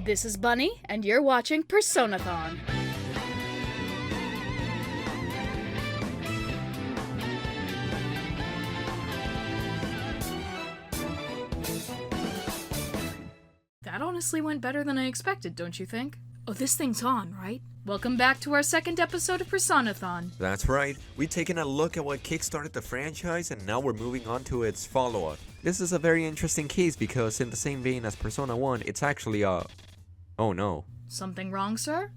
This is Bunny, and you're watching Personathon. That honestly went better than I expected, don't you think? Oh, this thing's on, right? Welcome back to our second episode of Personathon. That's right, we've taken a look at what kickstarted the franchise and now we're moving on to its follow-up. This is a very interesting case because in the same vein as Persona 1, it's actually a... Oh no. Something wrong, sir?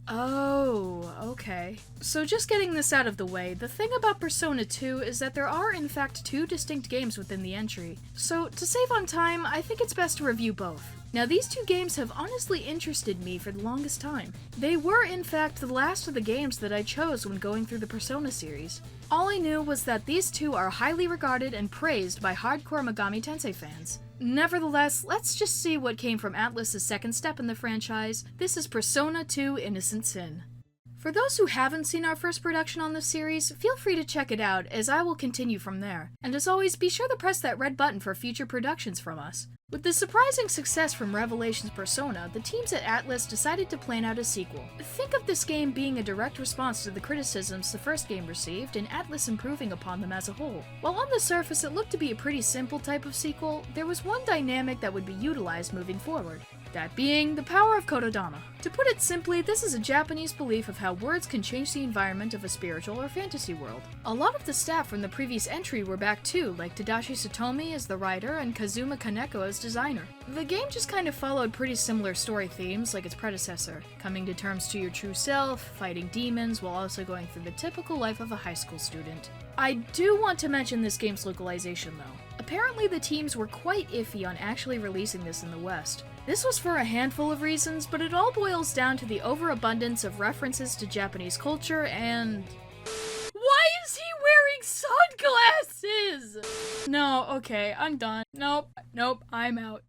Oh, okay. So just getting this out of the way, the thing about Persona 2 is that there are in fact two distinct games within the entry. So to save on time, I think it's best to review both. Now these two games have honestly interested me for the longest time. They were in fact the last of the games that I chose when going through the Persona series. All I knew was that these two are highly regarded and praised by hardcore Megami Tensei fans. Nevertheless, let's just see what came from Atlus's second step in the franchise. This is Persona 2 Innocent Sin. For those who haven't seen our first production on this series, feel free to check it out as I will continue from there. And as always, be sure to press that red button for future productions from us. With the surprising success from Revelations Persona, the teams at Atlus decided to plan out a sequel. Think of this game being a direct response to the criticisms the first game received and Atlus improving upon them as a whole. While on the surface it looked to be a pretty simple type of sequel, there was one dynamic that would be utilized moving forward. That being the power of Kododama. To put it simply, this is a Japanese belief of how words can change the environment of a spiritual or fantasy world. A lot of the staff from the previous entry were back too, like Tadashi Satomi as the writer and Kazuma Kaneko as designer. The game just kind of followed pretty similar story themes like its predecessor, coming to terms to your true self, fighting demons, while also going through the typical life of a high school student. I do want to mention this game's localization though. Apparently the teams were quite iffy on actually releasing this in the West. This was for a handful of reasons, but it all boils down to the overabundance of references to Japanese culture and... Why is he wearing sunglasses? No, okay, I'm done. Nope, I'm out.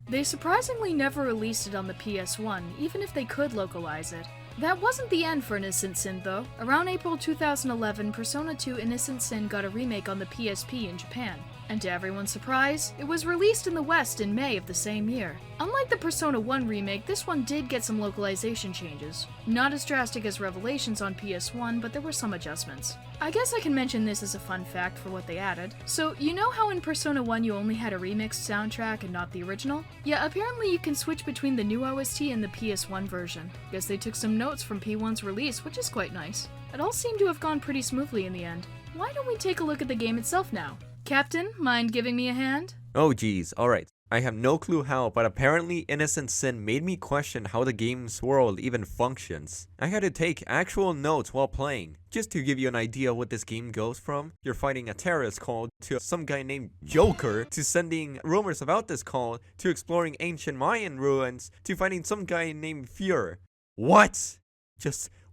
They surprisingly never released it on the PS1, even if they could localize it. That wasn't the end for Innocent Sin though. Around April 2011, Persona 2 Innocent Sin got a remake on the PSP in Japan. And to everyone's surprise, it was released in the West in May of the same year. Unlike the Persona 1 remake, this one did get some localization changes. Not as drastic as Revelations on PS1, but there were some adjustments. I guess I can mention this as a fun fact for what they added. So, you know how in Persona 1 you only had a remixed soundtrack and not the original? Yeah, apparently you can switch between the new OST and the PS1 version. Guess they took some notes from P1's release, which is quite nice. It all seemed to have gone pretty smoothly in the end. Why don't we take a look at the game itself now? Captain, mind giving me a hand? Oh geez, alright. I have no clue how, but apparently Innocent Sin made me question how the game's world even functions. I had to take actual notes while playing. Just to give you an idea of what this game goes from, you're fighting a terrorist cult, to some guy named Joker, to sending rumors about this cult, to exploring ancient Mayan ruins, to fighting some guy named Fear. What?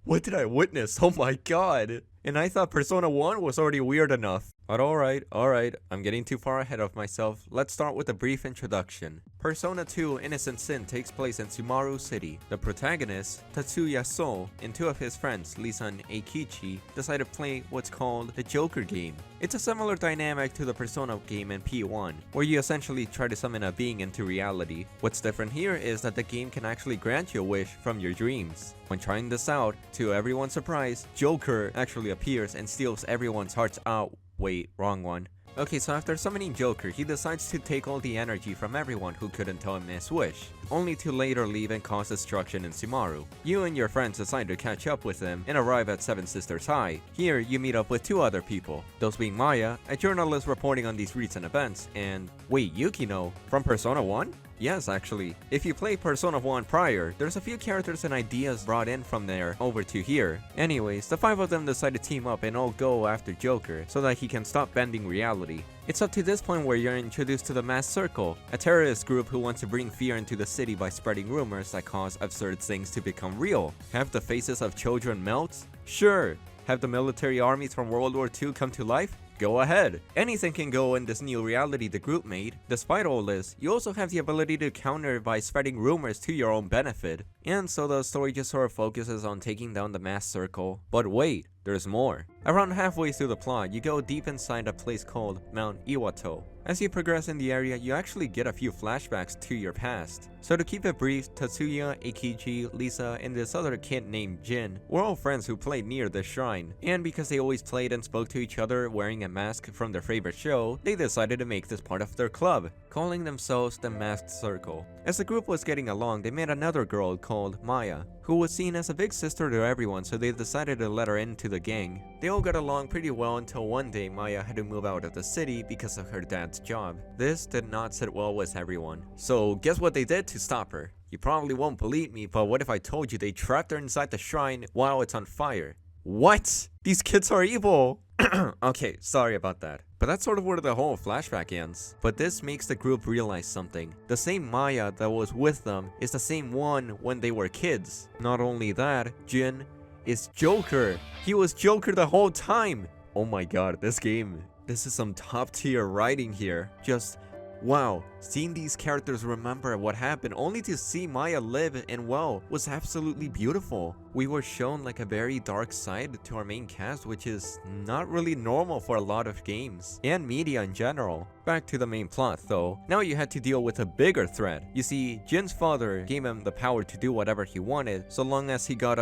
What did I witness? Oh my god. And I thought Persona 1 was already weird enough. But alright, I'm getting too far ahead of myself. Let's start with a brief introduction. Persona 2 Innocent Sin takes place in Sumaru City. The protagonist, Tatsuya So, and two of his friends, Lisa and Eikichi, decide to play what's called the Joker game. It's a similar dynamic to the Persona game in P1, where you essentially try to summon a being into reality. What's different here is that the game can actually grant you a wish from your dreams. When trying this out, to everyone's surprise, Joker actually appears and steals everyone's hearts out. Wait, wrong one. Okay, so after summoning Joker, he decides to take all the energy from everyone who couldn't tell him his wish, only to later leave and cause destruction in Sumaru. You and your friends decide to catch up with him and arrive at Seven Sisters High. Here, you meet up with two other people, those being Maya, a journalist reporting on these recent events, and... Wait, Yukino? From Persona 1? Yes, actually. If you played Persona 1 prior, there's a few characters and ideas brought in from there over to here. Anyways, the five of them decide to team up and all go after Joker so that he can stop bending reality. It's up to this point where you're introduced to the Masked Circle, a terrorist group who wants to bring fear into the city by spreading rumors that cause absurd things to become real. Have the faces of children melt? Sure. Have the military armies from World War II come to life? Go ahead. Anything can go in this new reality the group made. Despite all this, you also have the ability to counter by spreading rumors to your own benefit. And so the story just sort of focuses on taking down the Masked Circle. But wait, there's more. Around halfway through the plot, you go deep inside a place called Mount Iwato, As you progress in the area, you actually get a few flashbacks to your past. So to keep it brief, Tatsuya, Eikichi, Lisa, and this other kid named Jin were all friends who played near the shrine, and because they always played and spoke to each other wearing a mask from their favorite show, they decided to make this part of their club, calling themselves the Masked Circle. As the group was getting along, they met another girl called Maya, who was seen as a big sister to everyone, so they decided to let her into the gang. They all got along pretty well until one day Maya had to move out of the city because of her dad's job. This did not sit well with everyone. So guess what they did to stop her? You probably won't believe me, but what if I told you they trapped her inside the shrine while it's on fire? What? These kids are evil! Okay, sorry about that. But that's sort of where the whole flashback ends. But this makes the group realize something. The same Maya that was with them is the same one when they were kids. Not only that, Jin is Joker. He was Joker the whole time. Oh my god, this is some top tier writing here. Just wow, seeing these characters remember what happened only to see Maya live and well was absolutely beautiful. We were shown like a very dark side to our main cast, which is not really normal for a lot of games and media in general. Back to the main plot though, now you had to deal with a bigger threat. You see, Jin's father gave him the power to do whatever he wanted so long as he got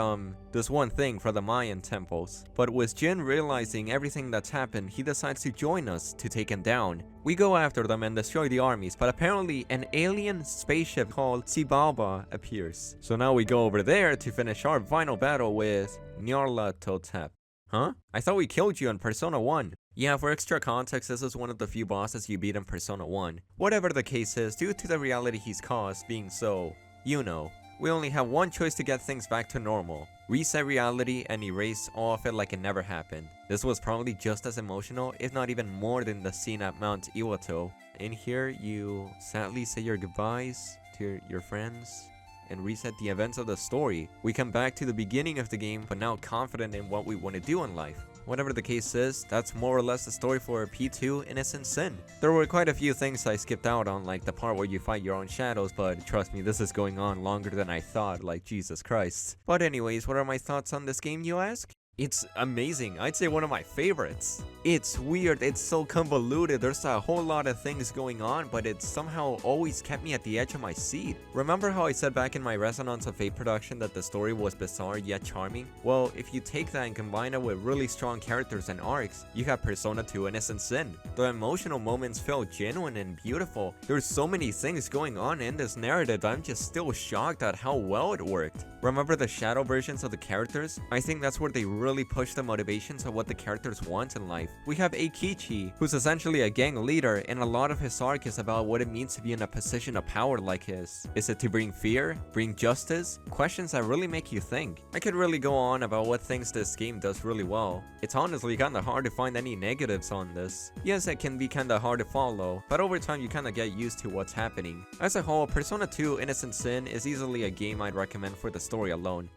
this one thing for the Mayan temples. But with Jin realizing everything that's happened, he decides to join us to take him down. We go after them and destroy the armies, but apparently an alien spaceship called Xibalba appears. So now we go over there to finish our final battle with Nyarlathotep. Huh? I thought we killed you in Persona 1. Yeah, for extra context, this is one of the few bosses you beat in Persona 1. Whatever the case is, due to the reality he's caused being so, you know, we only have one choice to get things back to normal. Reset reality and erase all of it like it never happened. This was probably just as emotional, if not even more than the scene at Mount Iwato. In here, you sadly say your goodbyes to your friends and reset the events of the story. We come back to the beginning of the game, but now confident in what we want to do in life. Whatever the case is, that's more or less the story for P2 Innocent Sin. There were quite a few things I skipped out on, like the part where you fight your own shadows, but trust me, this is going on longer than I thought, like Jesus Christ. But anyways, what are my thoughts on this game, you ask? It's amazing. I'd say one of my favorites. It's weird, it's so convoluted, there's a whole lot of things going on, but it somehow always kept me at the edge of my seat. Remember how I said back in my Resonance of Fate production that the story was bizarre yet charming? Well, if you take that and combine it with really strong characters and arcs, you have Persona 2 Innocent Sin. The emotional moments felt genuine and beautiful. There's so many things going on in this narrative, I'm just still shocked at how well it worked. Remember the shadow versions of the characters? I think that's where they really push the motivations of what the characters want in life. We have Eikichi, who's essentially a gang leader, and a lot of his arc is about what it means to be in a position of power like his. Is it to bring fear? Bring justice? Questions that really make you think. I could really go on about what things this game does really well. It's honestly kinda hard to find any negatives on this. Yes, it can be kinda hard to follow, but over time you kinda get used to what's happening. As a whole, Persona 2 Innocent Sin is easily a game I'd recommend for the story alone.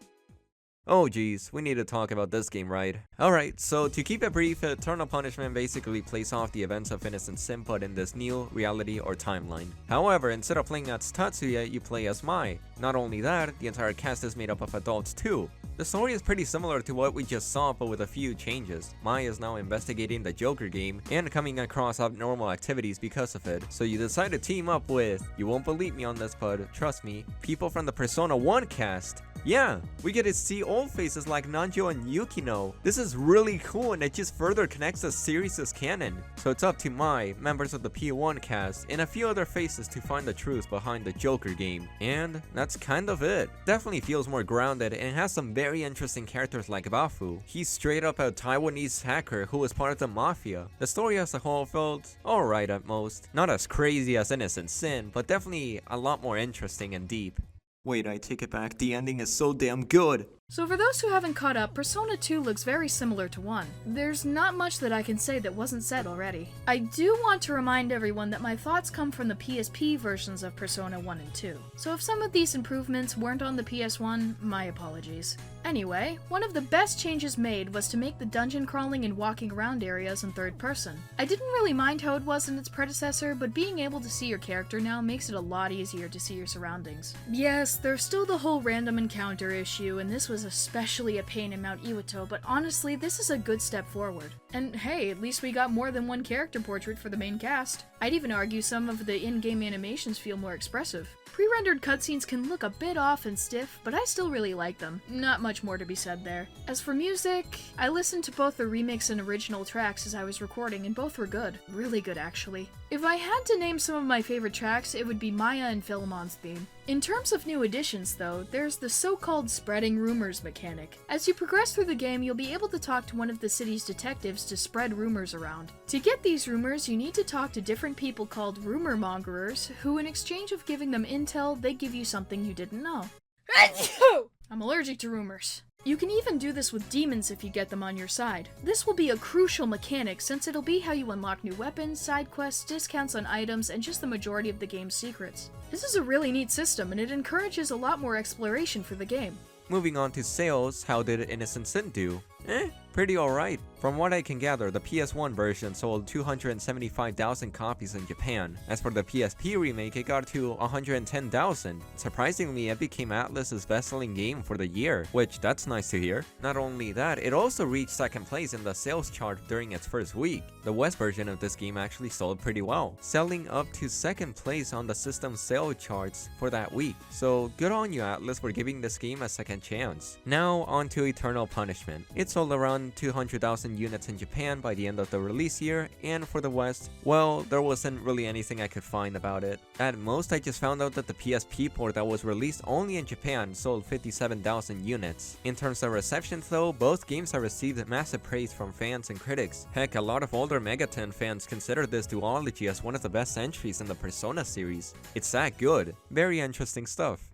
Oh geez, we need to talk about this game, right? Alright, so to keep it brief, Eternal Punishment basically plays off the events of Innocent Sin but in this new reality or timeline. However, instead of playing as Tatsuya, you play as Mai. Not only that, the entire cast is made up of adults too. The story is pretty similar to what we just saw but with a few changes. Mai is now investigating the Joker game and coming across abnormal activities because of it, so you decide to team up with, you won't believe me on this but trust me, people from the Persona 1 cast. Yeah, we get to see old faces like Nanjo and Yukino. This is really cool and it just further connects the series as canon. So it's up to Mai, members of the P1 cast, and a few other faces to find the truth behind the Joker game. And that's kind of it. Definitely feels more grounded and has some very interesting characters like Bafu. He's straight up a Taiwanese hacker who was part of the mafia. The story as a whole felt alright at most. Not as crazy as Innocent Sin, but definitely a lot more interesting and deep. Wait, I take it back, the ending is so damn good! So for those who haven't caught up, Persona 2 looks very similar to 1. There's not much that I can say that wasn't said already. I do want to remind everyone that my thoughts come from the PSP versions of Persona 1 and 2. So if some of these improvements weren't on the PS1, my apologies. Anyway, one of the best changes made was to make the dungeon crawling and walking around areas in third person. I didn't really mind how it was in its predecessor, but being able to see your character now makes it a lot easier to see your surroundings. Yes, there's still the whole random encounter issue, and this was is especially a pain in Mount Iwato, but honestly, this is a good step forward. And hey, at least we got more than one character portrait for the main cast. I'd even argue some of the in-game animations feel more expressive. Pre-rendered cutscenes can look a bit off and stiff, but I still really like them. Not much more to be said there. As for music, I listened to both the remix and original tracks as I was recording, and both were good. Really good, actually. If I had to name some of my favorite tracks, it would be Maya and Philemon's theme. In terms of new additions, though, there's the so-called spreading rumors mechanic. As you progress through the game, you'll be able to talk to one of the city's detectives to spread rumors around. To get these rumors, you need to talk to different people called rumor mongerers, who in exchange of giving them intel, they give you something you didn't know. I'm allergic to rumors. You can even do this with demons if you get them on your side. This will be a crucial mechanic since it'll be how you unlock new weapons, side quests, discounts on items, and just the majority of the game's secrets. This is a really neat system and it encourages a lot more exploration for the game. Moving on to sales, how did Innocent Sin do? Pretty alright. From what I can gather, the PS1 version sold 275,000 copies in Japan. As for the PSP remake, it got to 110,000. Surprisingly, it became Atlus' best-selling game for the year, which that's nice to hear. Not only that, it also reached second place in the sales chart during its first week. The West version of this game actually sold pretty well, selling up to second place on the system's sale charts for that week. So good on you, Atlus, for giving this game a second chance. Now on to Eternal Punishment. It sold around 200,000 units in Japan by the end of the release year, and for the West, well, there wasn't really anything I could find about it. At most, I just found out that the PSP port that was released only in Japan sold 57,000 units. In terms of reception though, both games have received massive praise from fans and critics. Heck, a lot of older Megaten fans consider this duology as one of the best entries in the Persona series. It's that good. Very interesting stuff.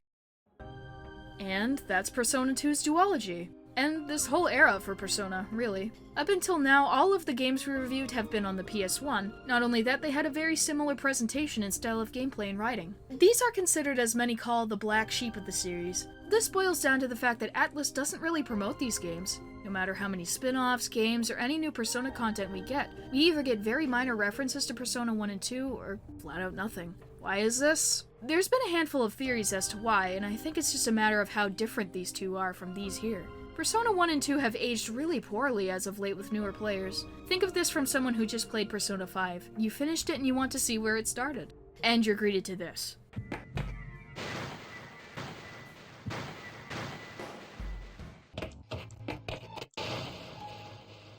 And that's Persona 2's duology. And this whole era for Persona, really. Up until now, all of the games we reviewed have been on the PS1. Not only that, they had a very similar presentation and style of gameplay and writing. These are considered, as many call, the black sheep of the series. This boils down to the fact that Atlus doesn't really promote these games. No matter how many spin-offs, games, or any new Persona content we either get very minor references to Persona 1 and 2, or flat out nothing. Why is this? There's been a handful of theories as to why, and I think it's just a matter of how different these two are from these here. Persona 1 and 2 have aged really poorly as of late with newer players. Think of this from someone who just played Persona 5. You finished it and you want to see where it started. And you're greeted to this.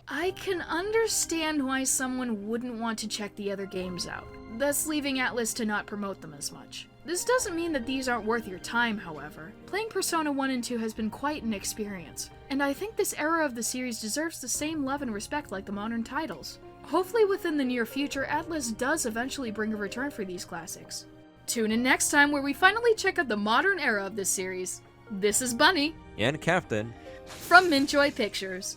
I can understand why someone wouldn't want to check the other games out, thus leaving Atlus to not promote them as much. This doesn't mean that these aren't worth your time, however. Playing Persona 1 and 2 has been quite an experience, and I think this era of the series deserves the same love and respect like the modern titles. Hopefully within the near future, Atlus does eventually bring a return for these classics. Tune in next time where we finally check out the modern era of this series. This is Bunny. And Captain. From Mintjoy Pictures.